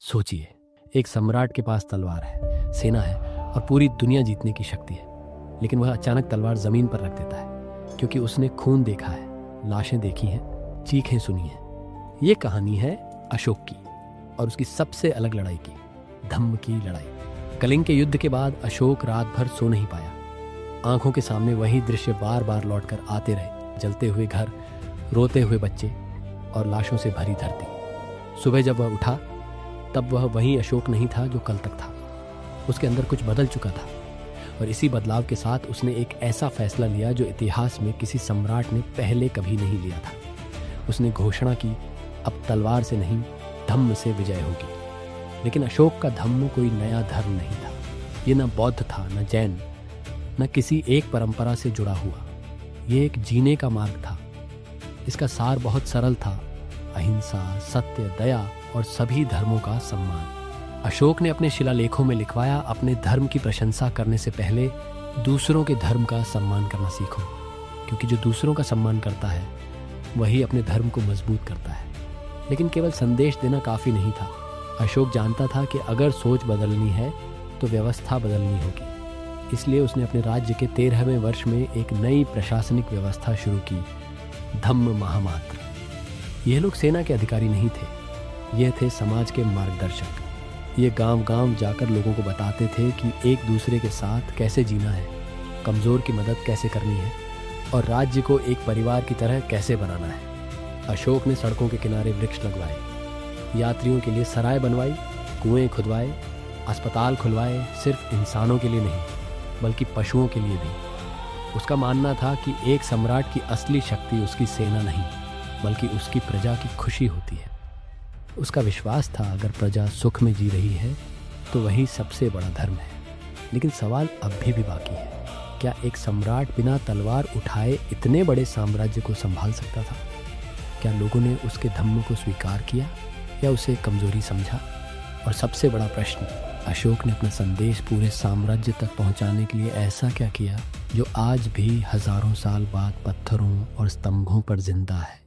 सोचिए, एक सम्राट के पास तलवार है, सेना है और पूरी दुनिया जीतने की शक्ति है। लेकिन वह अचानक तलवार जमीन पर रख देता है क्योंकि उसने खून देखा है, लाशें देखी हैं, चीखें सुनी हैं। ये कहानी है अशोक की और उसकी सबसे अलग लड़ाई की, धम्म की लड़ाई। कलिंग के युद्ध के बाद अशोक रात भर सो नहीं पाया। आंखों के सामने वही दृश्य बार बार लौटकर आते रहे, जलते हुए घर, रोते हुए बच्चे और लाशों से भरी धरती। सुबह जब वह उठा तब वह वही अशोक नहीं था जो कल तक था। उसके अंदर कुछ बदल चुका था और इसी बदलाव के साथ उसने एक ऐसा फैसला लिया जो इतिहास में किसी सम्राट ने पहले कभी नहीं लिया था। उसने घोषणा की, अब तलवार से नहीं, धम्म से विजय होगी। लेकिन अशोक का धम्म कोई नया धर्म नहीं था। ये न बौद्ध था, न जैन, न किसी एक परंपरा से जुड़ा हुआ। ये एक जीने का मार्ग था। इसका सार बहुत सरल था: अहिंसा, सत्य, दया और सभी धर्मों का सम्मान। अशोक ने अपने शिलालेखों में लिखवाया, अपने धर्म की प्रशंसा करने से पहले दूसरों के धर्म का सम्मान करना सीखो, क्योंकि जो दूसरों का सम्मान करता है वही अपने धर्म को मजबूत करता है। लेकिन केवल संदेश देना काफ़ी नहीं था। अशोक जानता था कि अगर सोच बदलनी है तो व्यवस्था बदलनी होगी। इसलिए उसने अपने राज्य के 13वें वर्ष में एक नई प्रशासनिक व्यवस्था शुरू की, धम्म महामात्र। यह लोग सेना के अधिकारी नहीं थे, ये थे समाज के मार्गदर्शक। ये गांव गांव जाकर लोगों को बताते थे कि एक दूसरे के साथ कैसे जीना है, कमज़ोर की मदद कैसे करनी है और राज्य को एक परिवार की तरह कैसे बनाना है। अशोक ने सड़कों के किनारे वृक्ष लगवाए, यात्रियों के लिए सराय बनवाई, कुएं खुदवाए, अस्पताल खुलवाए, सिर्फ इंसानों के लिए नहीं बल्कि पशुओं के लिए भी। उसका मानना था कि एक सम्राट की असली शक्ति उसकी सेना नहीं बल्कि उसकी प्रजा की खुशी होती है। उसका विश्वास था, अगर प्रजा सुख में जी रही है तो वही सबसे बड़ा धर्म है। लेकिन सवाल अब भी बाकी है, क्या एक सम्राट बिना तलवार उठाए इतने बड़े साम्राज्य को संभाल सकता था? क्या लोगों ने उसके धम्म को स्वीकार किया या उसे कमजोरी समझा? और सबसे बड़ा प्रश्न, अशोक ने अपना संदेश पूरे साम्राज्य तक पहुंचाने के लिए ऐसा क्या किया जो आज भी हजारों साल बाद पत्थरों और स्तंभों पर जिंदा है?